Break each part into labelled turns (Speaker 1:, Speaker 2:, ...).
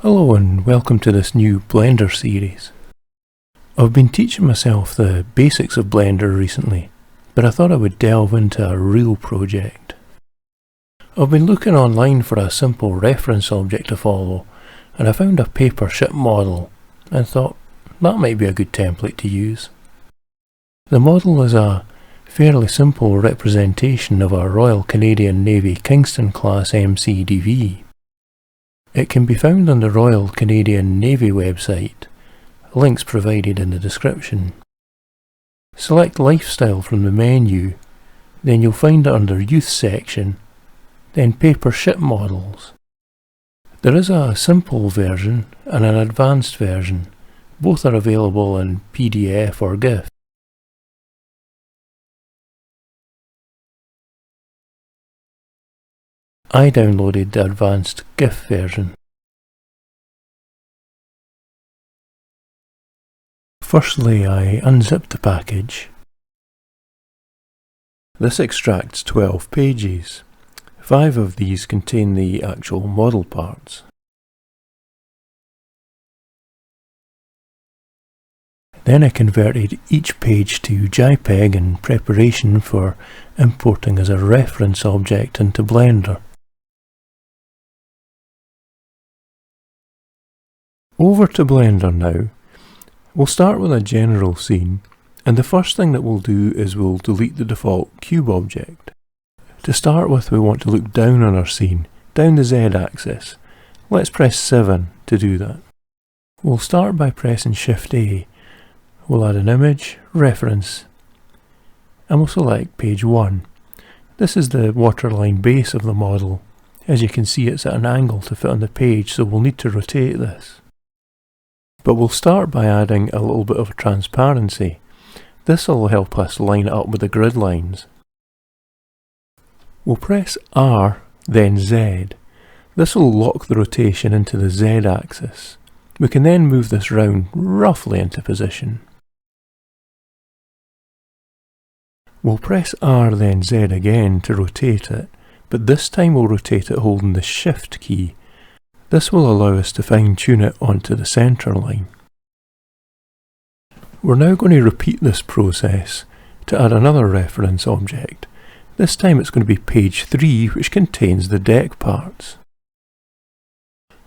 Speaker 1: Hello and welcome to this new Blender series. I've been teaching myself the basics of Blender recently, but I thought I would delve into a real project. I've been looking online for a simple reference object to follow, and I found a paper ship model and thought that might be a good template to use. The model is a fairly simple representation of a Royal Canadian Navy Kingston class MCDV. It can be found on the Royal Canadian Navy website, links provided in the description. Select Lifestyle from the menu, then you'll find it under Youth section, then Paper Ship Models. There is a simple version and an advanced version. Both are available in PDF or GIF. I downloaded the advanced GIF version. Firstly, I unzipped the package. This extracts 12 pages. 5 of these contain the actual model parts. Then I converted each page to JPEG in preparation for importing as a reference object into Blender. Over to Blender now. We'll start with a general scene, and the first thing that we'll do is we'll delete the default cube object. To start with, we want to look down on our scene, down the Z-axis. Let's press 7 to do that. We'll start by pressing Shift A. We'll add an image, reference, and we'll select page 1. This is the waterline base of the model. As you can see, it's at an angle to fit on the page, so we'll need to rotate this. But we'll start by adding a little bit of transparency. This will help us line it up with the grid lines. We'll press R, then Z. This will lock the rotation into the Z axis. We can then move this round roughly into position. We'll press R then Z again to rotate it, but this time we'll rotate it holding the Shift key. This will allow us to fine-tune it onto the centre line. We're now going to repeat this process to add another reference object. This time it's going to be page 3, which contains the deck parts.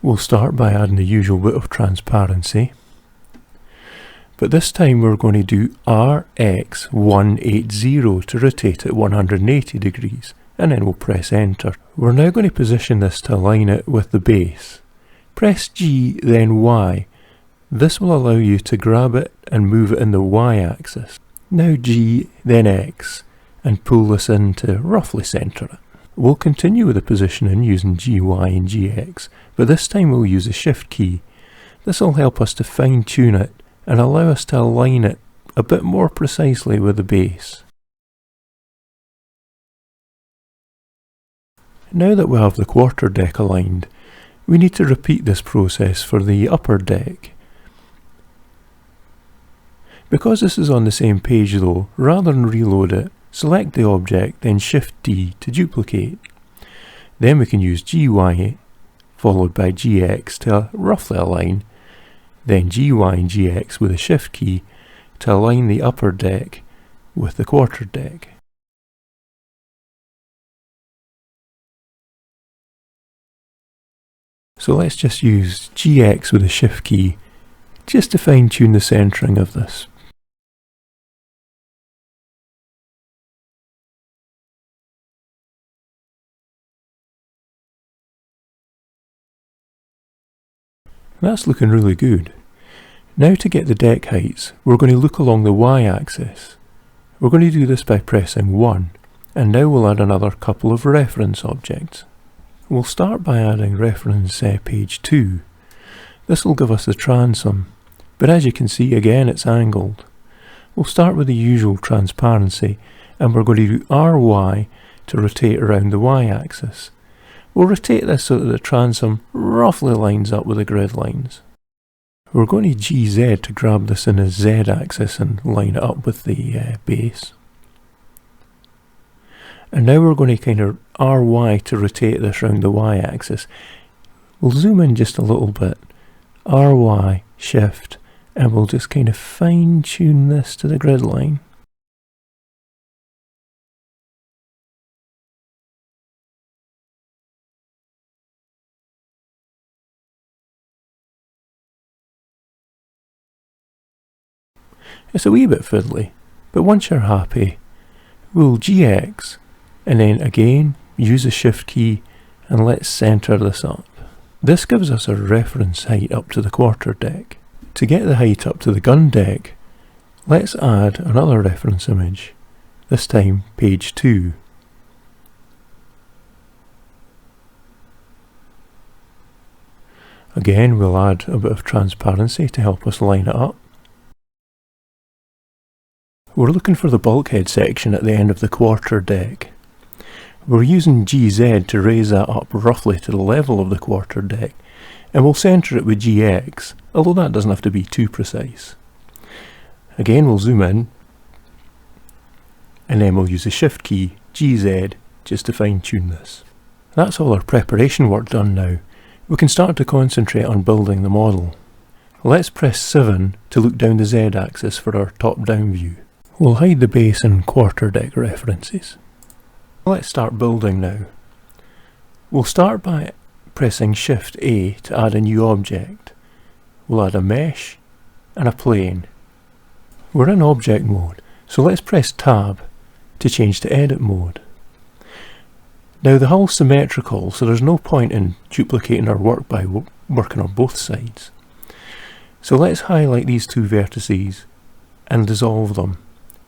Speaker 1: We'll start by adding the usual bit of transparency, but this time we're going to do RX180 to rotate it 180 degrees. And then we'll press enter. We're now going to position this to align it with the base. Press G then Y. This will allow you to grab it and move it in the Y axis. Now G then X and pull this in to roughly centre it. We'll continue with the positioning using GY and GX, but this time we'll use the Shift key. This will help us to fine tune it and allow us to align it a bit more precisely with the base. Now that we have the quarter deck aligned, we need to repeat this process for the upper deck. Because this is on the same page though, rather than reload it, select the object, then Shift D to duplicate. Then we can use GY followed by GX to roughly align, then GY and GX with the Shift key to align the upper deck with the quarter deck. So let's just use GX with the Shift key just to fine tune the centering of this. That's looking really good. Now to get the deck heights, we're going to look along the Y axis. We're going to do this by pressing 1, and now we'll add another couple of reference objects. We'll start by adding reference page 2. This will give us the transom, but as you can see again it's angled. We'll start with the usual transparency, and we're going to do RY to rotate around the Y axis. We'll rotate this so that the transom roughly lines up with the grid lines. We're going to GZ to grab this in the Z axis and line it up with the base. And now we're going to kind of RY to rotate this around the Y axis. We'll zoom in just a little bit RY, Shift, and we'll just kind of fine tune this to the grid line. It's a wee bit fiddly, but once you're happy, we'll GX, and then again use the Shift key and let's centre this up. This gives us a reference height up to the quarterdeck. To get the height up to the gun deck, let's add another reference image, this time page 2. Again, we'll add a bit of transparency to help us line it up. We're looking for the bulkhead section at the end of the quarterdeck. We're using GZ to raise that up roughly to the level of the quarterdeck, and we'll centre it with GX, although that doesn't have to be too precise. Again, we'll zoom in, and then we'll use the Shift key, GZ, just to fine tune this. That's all our preparation work done now. We can start to concentrate on building the model. Let's press 7 to look down the Z axis for our top-down view. We'll hide the base and quarterdeck references. Let's start building now. We'll start by pressing Shift A to add a new object. We'll add a mesh and a plane. We're in object mode, so let's press Tab to change to edit mode. Now the hull's symmetrical, so there's no point in duplicating our work by working on both sides. So let's highlight these two vertices and dissolve them.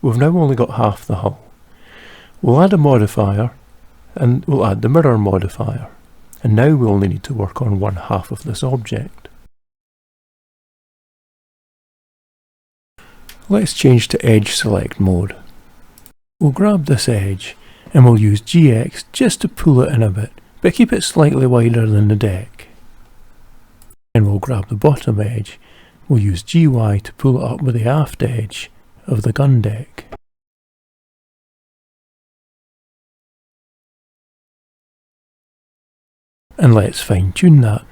Speaker 1: We've now only got half the hull. We'll add a modifier, and we'll add the mirror modifier. And now we only need to work on one half of this object. Let's change to edge select mode. We'll grab this edge, and we'll use GX just to pull it in a bit, but keep it slightly wider than the deck. And we'll grab the bottom edge. We'll use GY to pull it up with the aft edge of the gun deck. And let's fine tune that.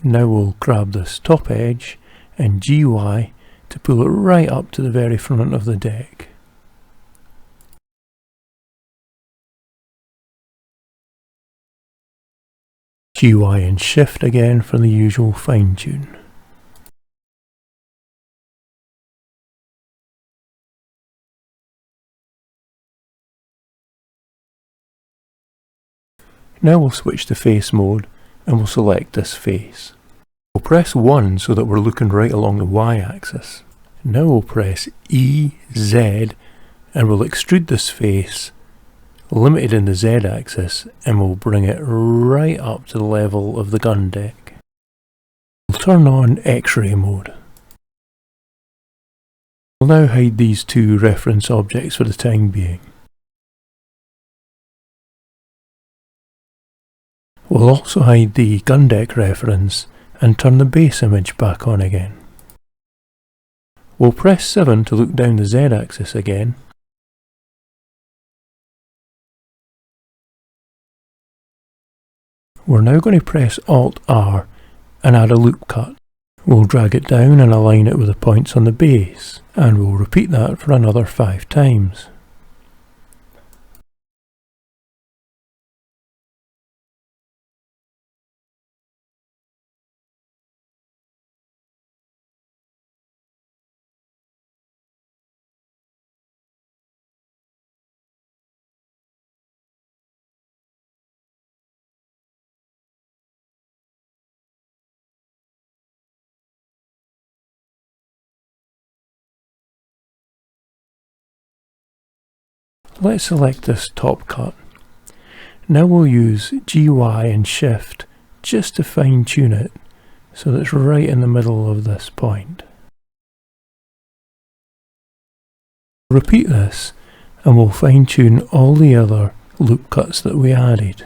Speaker 1: Now we'll grab this top edge and GY to pull it right up to the very front of the deck. GY and Shift again for the usual fine tune. Now we'll switch to face mode and we'll select this face. We'll press 1 so that we're looking right along the Y axis. Now we'll press E, Z, and we'll extrude this face, limited in the Z axis, and we'll bring it right up to the level of the gun deck. We'll turn on X-ray mode. We'll now hide these two reference objects for the time being. We'll also hide the gun deck reference and turn the base image back on again. We'll press 7 to look down the Z axis again. We're now going to press Alt R and add a loop cut. We'll drag it down and align it with the points on the base, and we'll repeat that for another 5 times. Let's select this top cut. Now we'll use GY and Shift just to fine tune it so that it's right in the middle of this point. Repeat this and we'll fine tune all the other loop cuts that we added.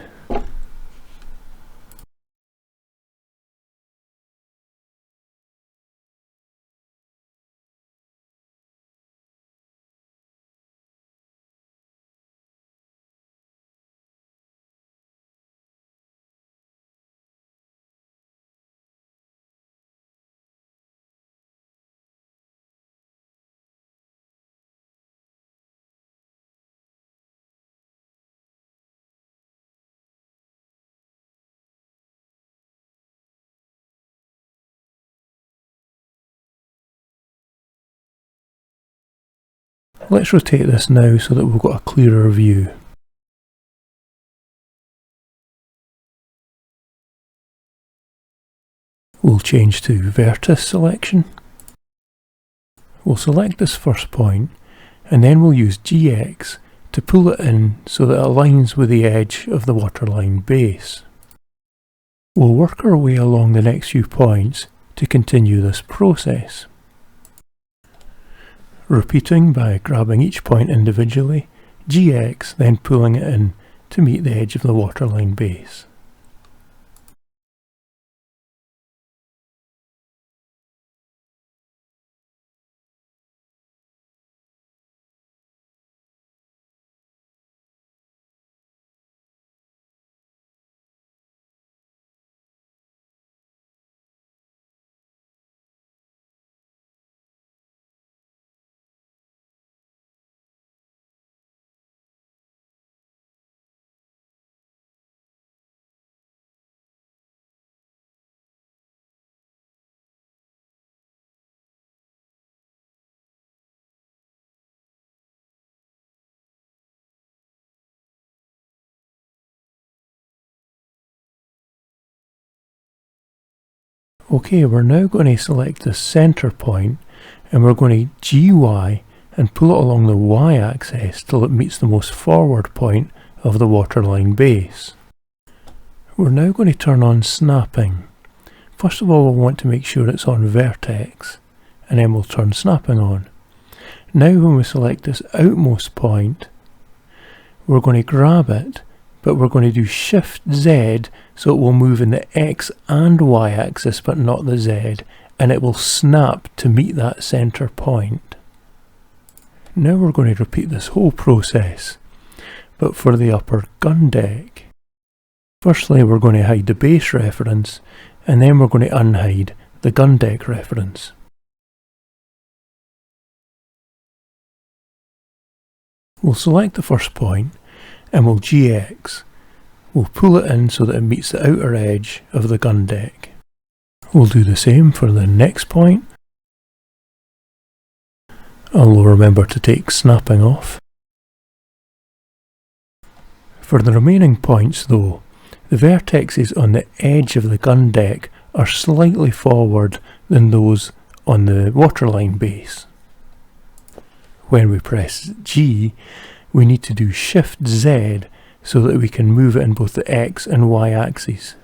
Speaker 1: Let's rotate this now so that we've got a clearer view. We'll change to vertex selection. We'll select this first point and then we'll use GX to pull it in so that it aligns with the edge of the waterline base. We'll work our way along the next few points to continue this process. Repeating by grabbing each point individually, GX then pulling it in to meet the edge of the waterline base. Okay, we're now going to select the centre point and we're going to GY and pull it along the Y-axis till it meets the most forward point of the waterline base. We're now going to turn on snapping. First of all, we'll want to make sure it's on vertex, and then we'll turn snapping on. Now when we select this outmost point, we're going to grab it, but we're going to do Shift Z so it will move in the X and Y axis but not the Z, and it will snap to meet that centre point. Now we're going to repeat this whole process, but for the upper gun deck. Firstly, we're going to hide the base reference, and then we're going to unhide the gun deck reference. We'll select the first point and we'll GX. We'll pull it in so that it meets the outer edge of the gun deck. We'll do the same for the next point. And we'll remember to take snapping off. For the remaining points though, the vertexes on the edge of the gun deck are slightly forward than those on the waterline base. When we press G, we need to do Shift Z so that we can move it in both the X and Y axes.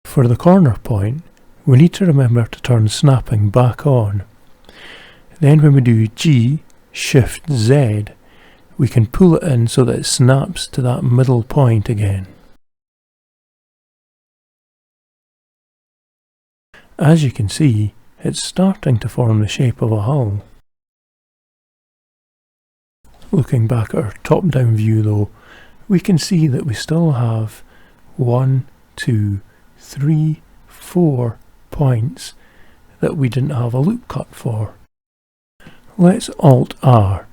Speaker 1: For the corner point, we need to remember to turn snapping back on. Then when we do G, Shift Z, we can pull it in so that it snaps to that middle point again. As you can see, it's starting to form the shape of a hull. Looking back at our top-down view though, we can see that we still have 1, 2, 3, 4 points that we didn't have a loop cut for. Let's Alt R,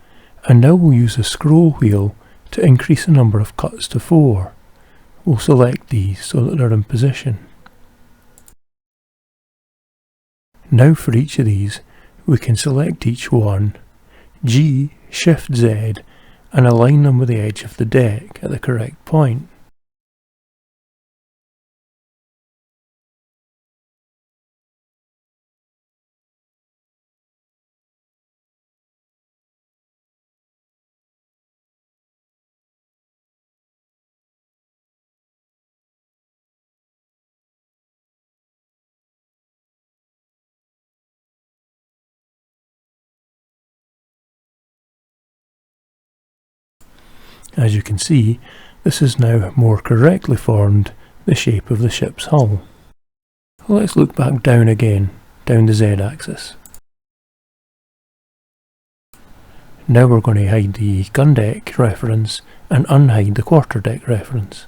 Speaker 1: and now we'll use the scroll wheel to increase the number of cuts to 4. We'll select these so that they're in position. Now for each of these, we can select each one, G, Shift Z, and align them with the edge of the deck at the correct point. As you can see, this has now more correctly formed the shape of the ship's hull. Let's look back down again, down the Z-axis. Now we're going to hide the gun deck reference and unhide the quarterdeck reference.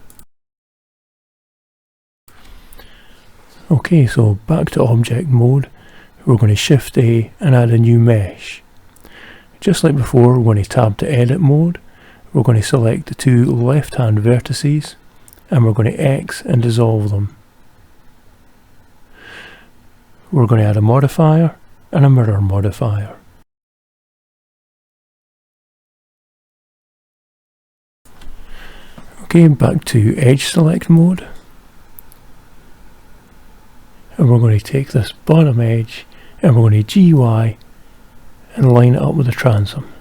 Speaker 1: Okay, so back to object mode, we're going to Shift A and add a new mesh. Just like before, we're going to tab to edit mode, we're going to select the two left hand vertices and we're going to X and dissolve them. We're going to add a modifier and a mirror modifier. Okay, back to edge select mode. And we're going to take this bottom edge and we're going to GY and line it up with the transom.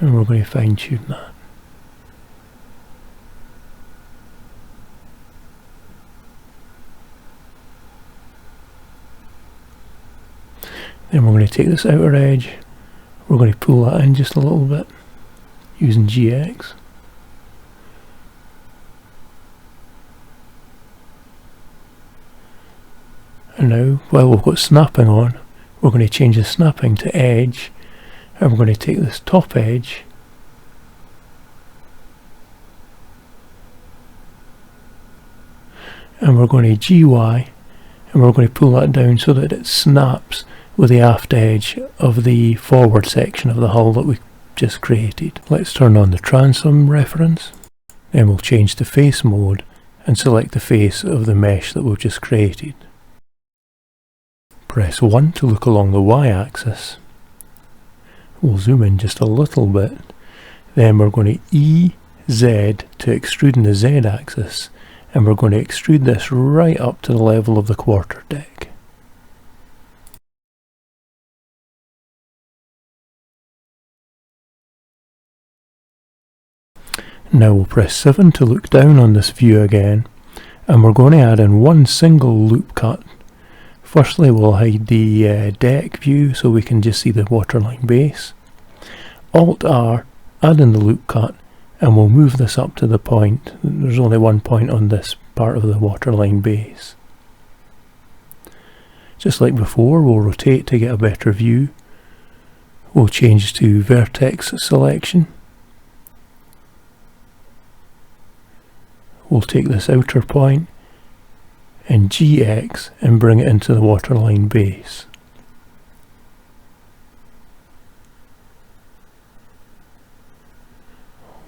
Speaker 1: And we're going to fine tune that. Then we're going to take this outer edge, we're going to pull that in just a little bit using GX. And now, while we've got snapping on, we're going to change the snapping to edge, and we're going to take this top edge and we're going to GY and we're going to pull that down so that it snaps with the aft edge of the forward section of the hull that we just created. Let's turn on the transom reference, then we'll change to face mode and select the face of the mesh that we've just created. Press 1 to look along the Y-axis. We'll zoom in just a little bit, then we're going to EZ to extrude in the Z-axis, and we're going to extrude this right up to the level of the quarterdeck. Now we'll press 7 to look down on this view again, and we're going to add in one single loop cut. Firstly, we'll hide the deck view so we can just see the waterline base. Alt-R, add in the loop cut, and we'll move this up to the point. There's only one point on this part of the waterline base. Just like before, we'll rotate to get a better view. We'll change to vertex selection. We'll take this outer point and GX and bring it into the waterline base.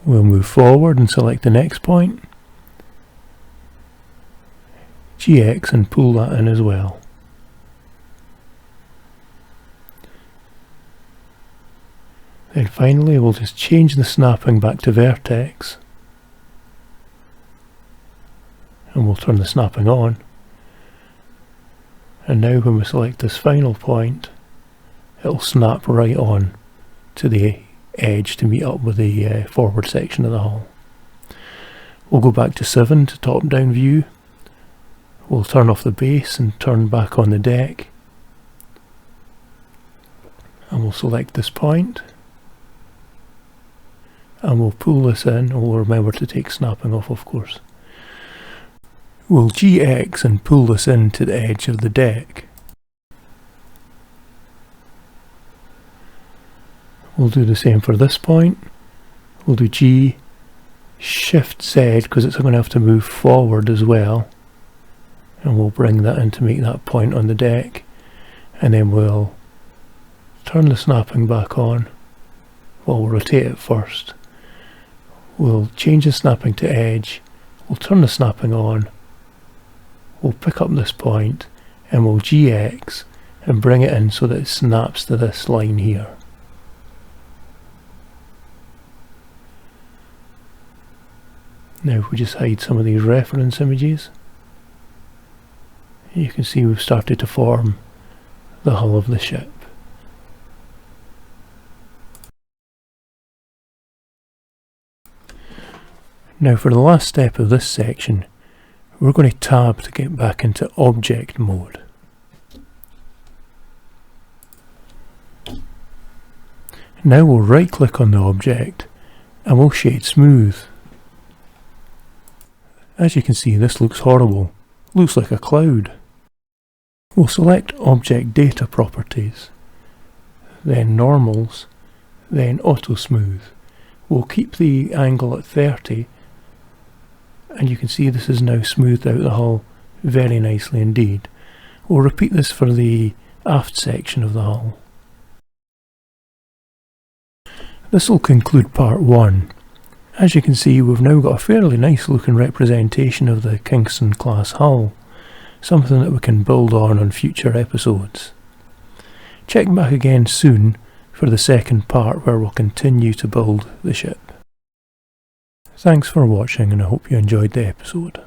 Speaker 1: We'll move forward and select the next point, GX, and pull that in as well. Then finally we'll just change the snapping back to vertex, and we'll turn the snapping on. And now when we select this final point, it'll snap right on to the edge to meet up with the forward section of the hull. We'll go back to 7 to top down view. We'll turn off the base and turn back on the deck. And we'll select this point. And we'll pull this in, and we'll remember to take snapping off, of course. We'll GX and pull this into the edge of the deck. We'll do the same for this point. We'll do G, Shift Z, because it's going to have to move forward as well. And we'll bring that in to make that point on the deck. And then we'll turn the snapping back on. Well, we'll rotate it first. We'll change the snapping to edge. We'll turn the snapping on. We'll pick up this point and we'll GX and bring it in so that it snaps to this line here. Now if we just hide some of these reference images, you can see we've started to form the hull of the ship. Now for the last step of this section, we're going to tab to get back into object mode. Now we'll right click on the object and we'll shade smooth. As you can see, this looks horrible. Looks like a cloud. We'll select Object Data Properties, then Normals, then Auto Smooth. We'll keep the angle at 30, and you can see this is now smoothed out the hull very nicely indeed. We'll repeat this for the aft section of the hull. This will conclude part 1. As you can see, we've now got a fairly nice looking representation of the Kingston class hull, something that we can build on future episodes. Check back again soon for the second part where we'll continue to build the ship. Thanks for watching, and I hope you enjoyed the episode.